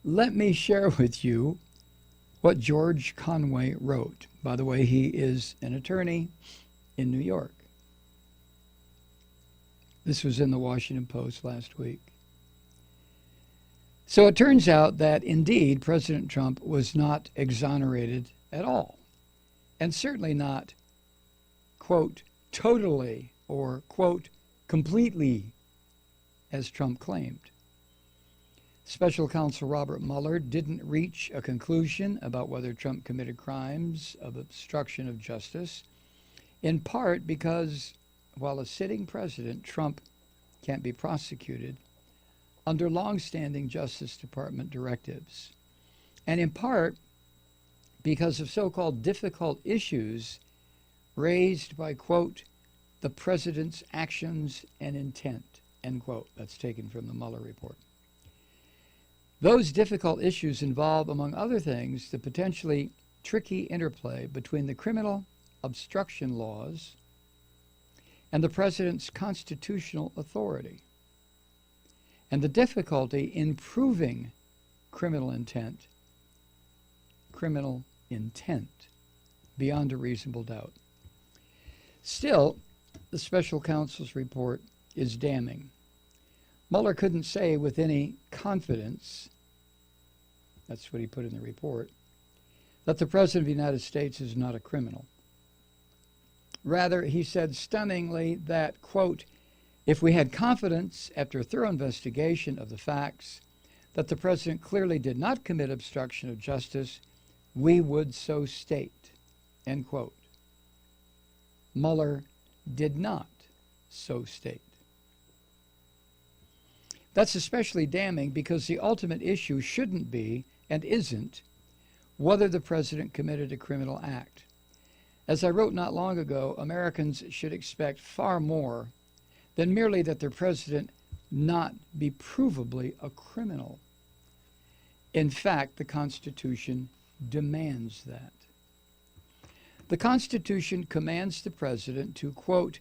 let me share with you what George Conway wrote. By the way, he is an attorney in New York. This was in the Washington Post last week. So it turns out that indeed President Trump was not exonerated at all, and certainly not, quote, totally or, quote, completely, as Trump claimed. Special counsel Robert Mueller didn't reach a conclusion about whether Trump committed crimes of obstruction of justice, in part because while a sitting president, Trump can't be prosecuted under long-standing Justice Department directives, and in part because of so-called difficult issues raised by, quote, the president's actions and intent, end quote. That's taken from the Mueller report. Those difficult issues involve, among other things, the potentially tricky interplay between the criminal obstruction laws and the president's constitutional authority, and the difficulty in proving criminal intent beyond a reasonable doubt. Still, the special counsel's report is damning. Mueller couldn't say with any confidence, that's what he put in the report, that the President of the United States is not a criminal. Rather, he said stunningly that, quote, if we had confidence after a thorough investigation of the facts that the President clearly did not commit obstruction of justice, we would so state, end quote. Mueller did not so state. That's especially damning because the ultimate issue shouldn't be, and isn't, whether the president committed a criminal act. As I wrote not long ago, Americans should expect far more than merely that their president not be provably a criminal. In fact, the Constitution demands that. The Constitution commands the president to, quote,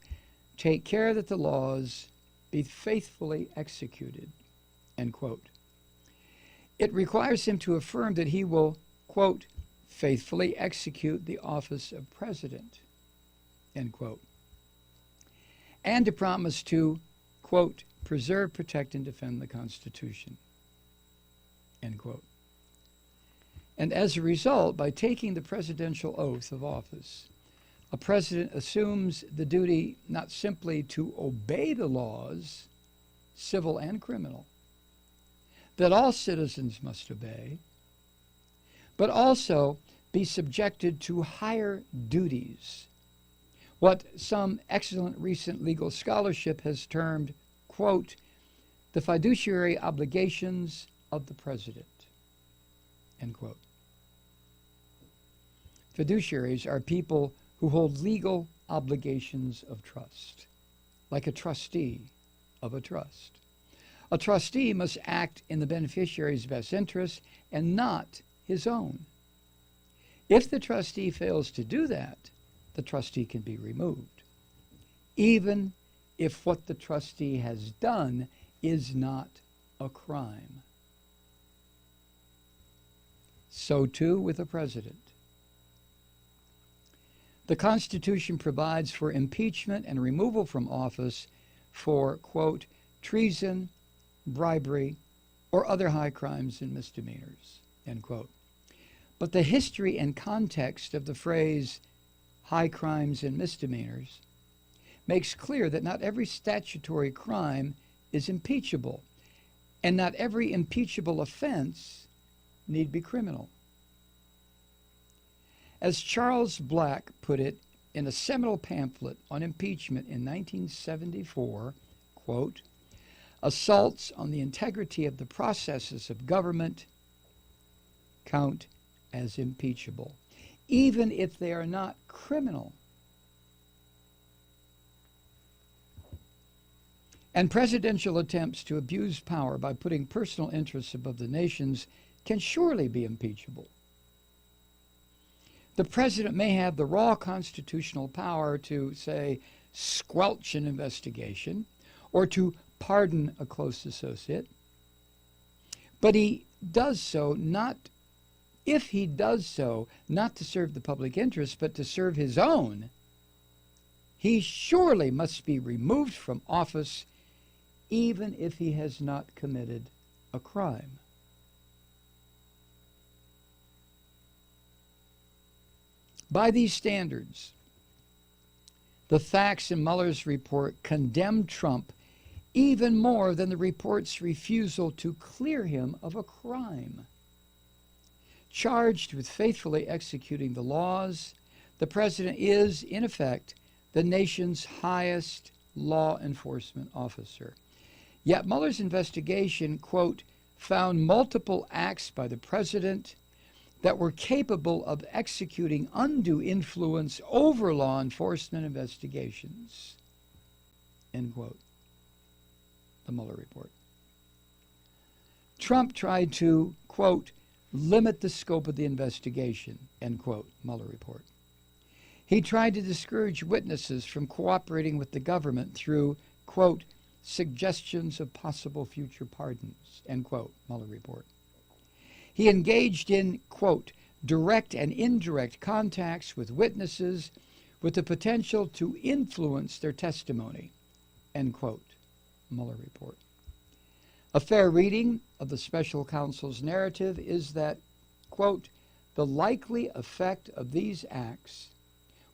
take care that the laws be faithfully executed, end quote. It requires him to affirm that he will, quote, faithfully execute the office of president, end quote, and to promise to, quote, preserve, protect, and defend the Constitution, end quote. And as a result, by taking the presidential oath of office, a president assumes the duty not simply to obey the laws, civil and criminal, that all citizens must obey, but also be subjected to higher duties, what some excellent recent legal scholarship has termed, quote, the fiduciary obligations of the president, end quote. Fiduciaries are people who hold legal obligations of trust, like a trustee of a trust. A trustee must act in the beneficiary's best interest and not his own. If the trustee fails to do that, the trustee can be removed, even if what the trustee has done is not a crime. So too with the president. The Constitution provides for impeachment and removal from office for, quote, treason, bribery, or other high crimes and misdemeanors, end quote. But the history and context of the phrase high crimes and misdemeanors makes clear that not every statutory crime is impeachable, and not every impeachable offense need be criminal. As Charles Black put it in a seminal pamphlet on impeachment in 1974, quote, assaults on the integrity of the processes of government count as impeachable, even if they are not criminal. And presidential attempts to abuse power by putting personal interests above the nation's can surely be impeachable. The president may have the raw constitutional power to, say, squelch an investigation or to pardon a close associate, but he does so not if he does so not to serve the public interest but to serve his own, he surely must be removed from office even if he has not committed a crime. By these standards, the facts in Mueller's report condemn Trump even more than the report's refusal to clear him of a crime. Charged with faithfully executing the laws, the president is, in effect, the nation's highest law enforcement officer. Yet Mueller's investigation, quote, found multiple acts by the president that were capable of executing undue influence over law enforcement investigations, end quote. The Mueller report. Trump tried to, quote, limit the scope of the investigation, end quote, Mueller report. He tried to discourage witnesses from cooperating with the government through, quote, suggestions of possible future pardons, end quote, Mueller report. He engaged in, quote, direct and indirect contacts with witnesses with the potential to influence their testimony, end quote, Mueller report. A fair reading of the special counsel's narrative is that, quote, the likely effect of these acts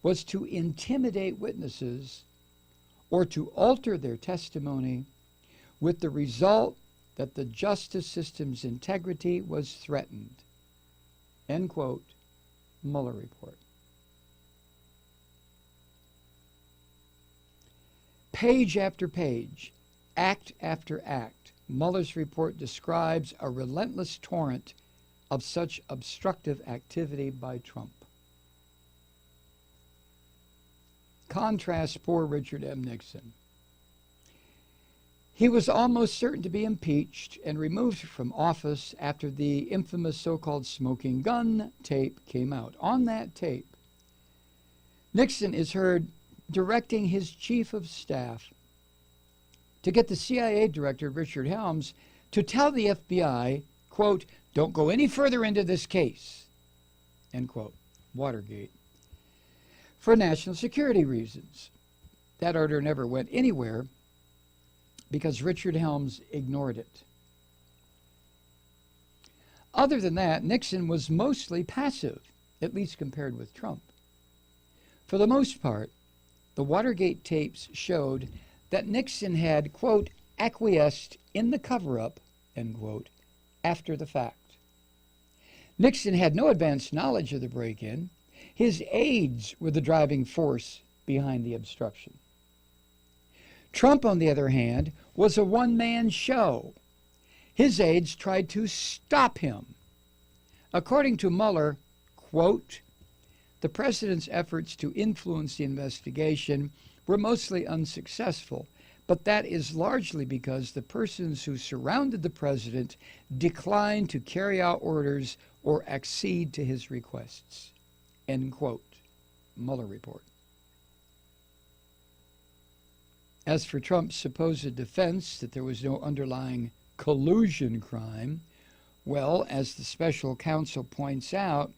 was to intimidate witnesses or to alter their testimony, with the result that the justice system's integrity was threatened, end quote, Mueller report. Page after page, act after act, Mueller's report describes a relentless torrent of such obstructive activity by Trump. Contrast poor Richard M. Nixon. He was almost certain to be impeached and removed from office after the infamous so-called smoking gun tape came out. On that tape, Nixon is heard directing his chief of staff to get the CIA director, Richard Helms, to tell the FBI, quote, don't go any further into this case, end quote, Watergate, for national security reasons. That order never went anywhere because Richard Helms ignored it. Other than that, Nixon was mostly passive, at least compared with Trump. For the most part, the Watergate tapes showed that Nixon had, quote, acquiesced in the cover-up, end quote, after the fact. Nixon had no advanced knowledge of the break-in. His aides were the driving force behind the obstruction. Trump, on the other hand, was a one-man show. His aides tried to stop him. According to Mueller, quote, the president's efforts to influence the investigation were mostly unsuccessful, but that is largely because the persons who surrounded the president declined to carry out orders or accede to his requests, end quote, Mueller report. As for Trump's supposed defense that there was no underlying collusion crime, well, as the special counsel points out,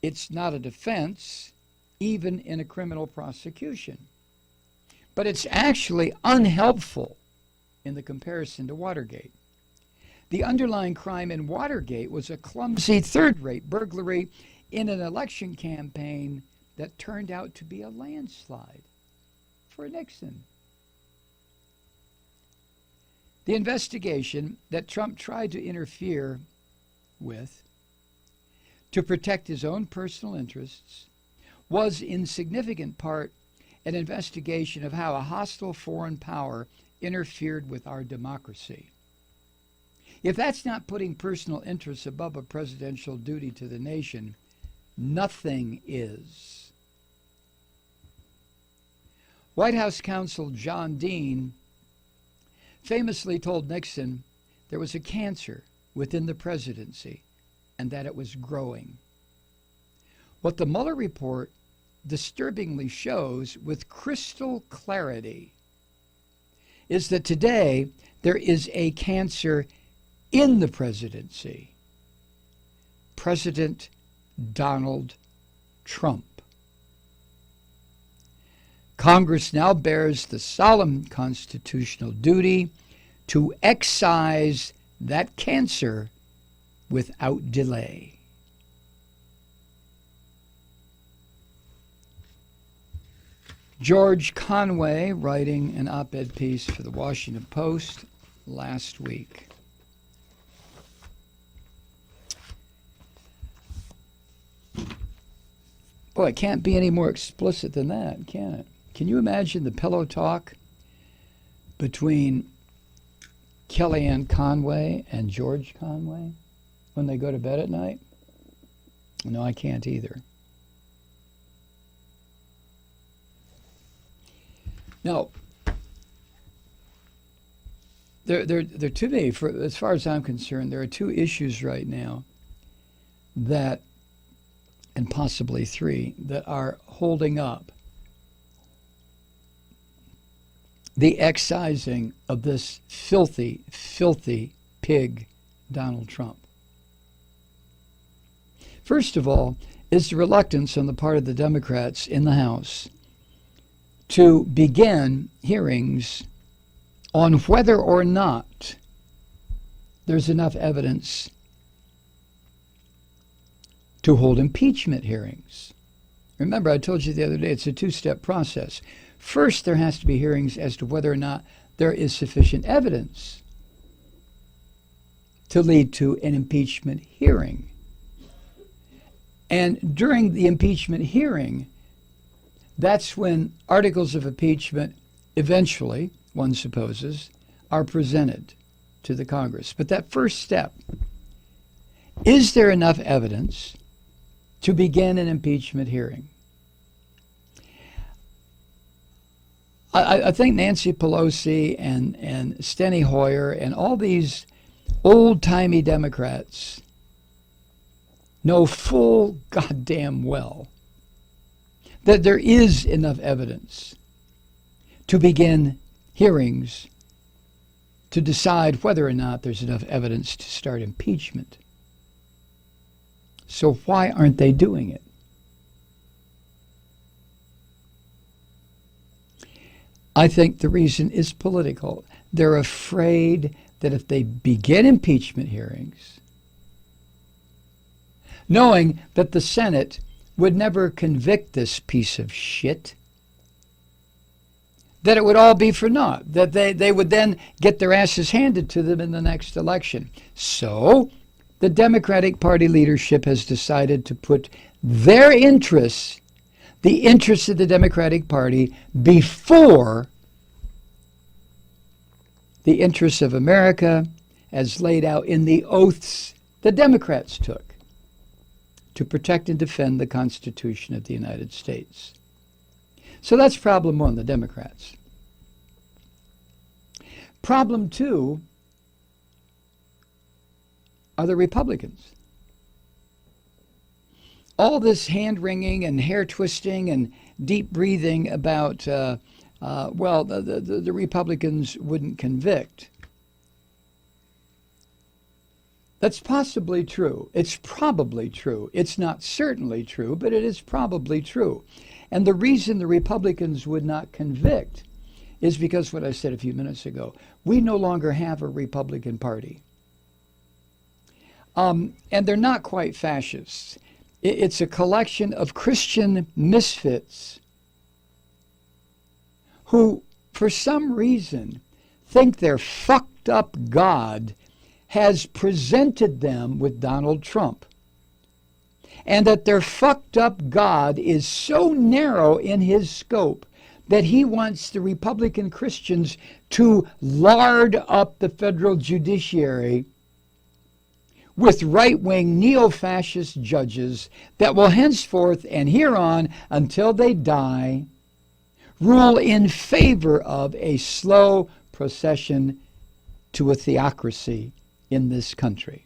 it's not a defense, even in a criminal prosecution. But it's actually unhelpful in the comparison to Watergate. The underlying crime in Watergate was a clumsy third-rate burglary in an election campaign that turned out to be a landslide for Nixon. The investigation that Trump tried to interfere with to protect his own personal interests was in significant part an investigation of how a hostile foreign power interfered with our democracy. If that's not putting personal interests above a presidential duty to the nation, nothing is. White House counsel John Dean famously told Nixon there was a cancer within the presidency and that it was growing. What the Mueller report disturbingly shows with crystal clarity is that today there is a cancer in the presidency, President Donald Trump. Congress now bears the solemn constitutional duty to excise that cancer without delay. George Conway, writing an op-ed piece for the Washington Post last week. Boy, it can't be any more explicit than that, can it? Can you imagine the pillow talk between Kellyanne Conway and George Conway when they go to bed at night? No, I can't either. No. There to me, as far as I'm concerned, there are two issues right now that, and possibly three, that are holding up the excising of this filthy, filthy pig, Donald Trump. First of all, is the reluctance on the part of the Democrats in the House to begin hearings on whether or not there's enough evidence to hold impeachment hearings. Remember, I told you the other day, it's a two-step process. First, there has to be hearings as to whether or not there is sufficient evidence to lead to an impeachment hearing. And during the impeachment hearing, that's when articles of impeachment eventually, one supposes, are presented to the Congress. But that first step, is there enough evidence to begin an impeachment hearing? I think Nancy Pelosi and Steny Hoyer and all these old-timey Democrats know full goddamn well that there is enough evidence to begin hearings to decide whether or not there's enough evidence to start impeachment. So why aren't they doing it? I think the reason is political. They're afraid that if they begin impeachment hearings, knowing that the Senate would never convict this piece of shit, that it would all be for naught, that they would then get their asses handed to them in the next election. So the Democratic Party leadership has decided to put their interests, the interests of the Democratic Party, before the interests of America as laid out in the oaths the Democrats took to protect and defend the Constitution of the United States. So that's problem one, the Democrats. Problem two are the Republicans. All this hand-wringing and hair-twisting and deep breathing about, the Republicans wouldn't convict. That's possibly true. It's probably true. It's not certainly true, but it is probably true. And the reason the Republicans would not convict is because what I said a few minutes ago. We no longer have a Republican Party. And they're not quite fascists. It's a collection of Christian misfits who, for some reason, think their fucked up God has presented them with Donald Trump. And that their fucked up God is so narrow in his scope that he wants the Republican Christians to lard up the federal judiciary with right-wing neo-fascist judges that will henceforth and hereon until they die rule in favor of a slow procession to a theocracy in this country.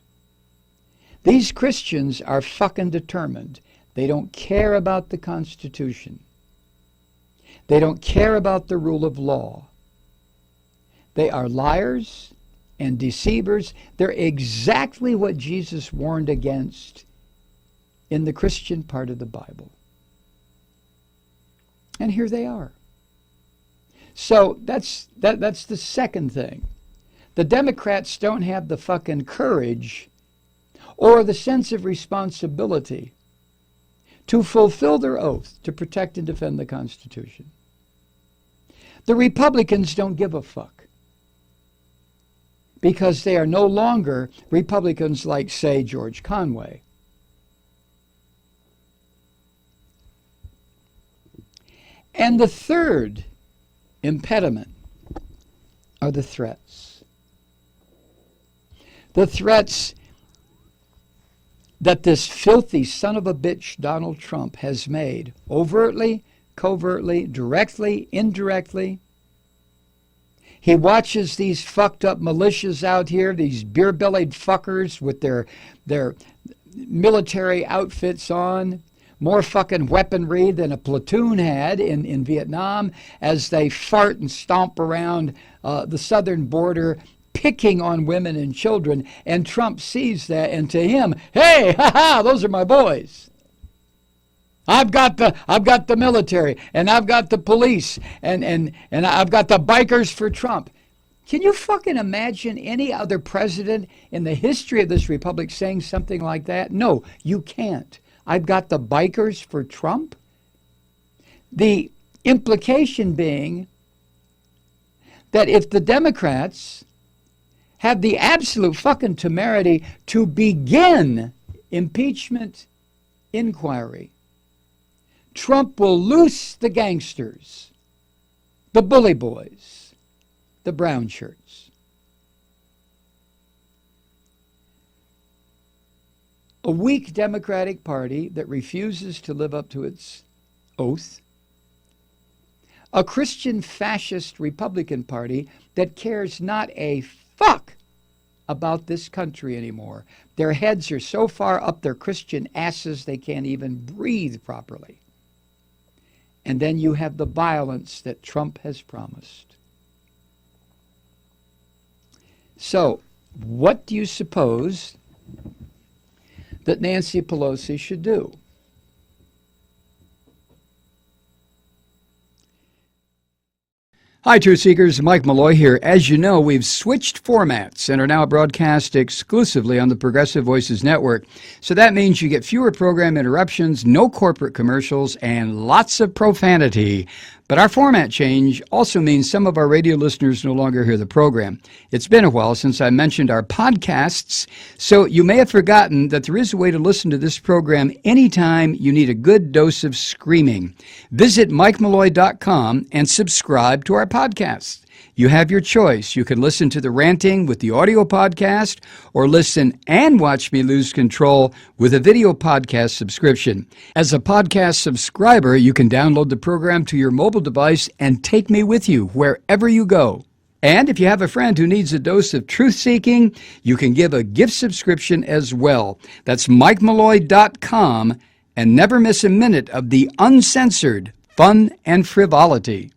These Christians are fucking determined. They don't care about the Constitution. They don't care about the rule of law. They are liars and deceivers. They're exactly what Jesus warned against in the Christian part of the Bible. And here they are. So that's the second thing. The Democrats don't have the fucking courage or the sense of responsibility to fulfill their oath to protect and defend the Constitution. The Republicans don't give a fuck, because they are no longer Republicans like, say, George Conway. And the third impediment are the threats. The threats that this filthy son of a bitch Donald Trump has made, overtly, covertly, directly, indirectly. He watches these fucked up militias out here, these beer-bellied fuckers with their military outfits on, more fucking weaponry than a platoon had in Vietnam, as they fart and stomp around the southern border, picking on women and children. And Trump sees that, and to him, hey, ha-ha, those are my boys. I've got the military, and I've got the police, and I've got the bikers for Trump. Can you fucking imagine any other president in the history of this republic saying something like that? No, you can't. I've got the bikers for Trump. The implication being that if the Democrats have the absolute fucking temerity to begin impeachment inquiry, Trump will loose the gangsters, the bully boys, the brown shirts. A weak Democratic Party that refuses to live up to its oath. A Christian fascist Republican Party that cares not a fuck about this country anymore. Their heads are so far up their Christian asses they can't even breathe properly. And then you have the violence that Trump has promised. So, what do you suppose that Nancy Pelosi should do? Hi, Truth Seekers. Mike Malloy here. As you know, we've switched formats and are now broadcast exclusively on the Progressive Voices Network. So that means you get fewer program interruptions, no corporate commercials, and lots of profanity. But our format change also means some of our radio listeners no longer hear the program. It's been a while since I mentioned our podcasts, so you may have forgotten that there is a way to listen to this program anytime you need a good dose of screaming. Visit MikeMalloy.com and subscribe to our podcasts. You have your choice. You can listen to The Ranting with the audio podcast, or listen and watch me lose control with a video podcast subscription. As a podcast subscriber, you can download the program to your mobile device and take me with you wherever you go. And if you have a friend who needs a dose of truth-seeking, you can give a gift subscription as well. That's MikeMalloy.com, and never miss a minute of the uncensored fun and frivolity.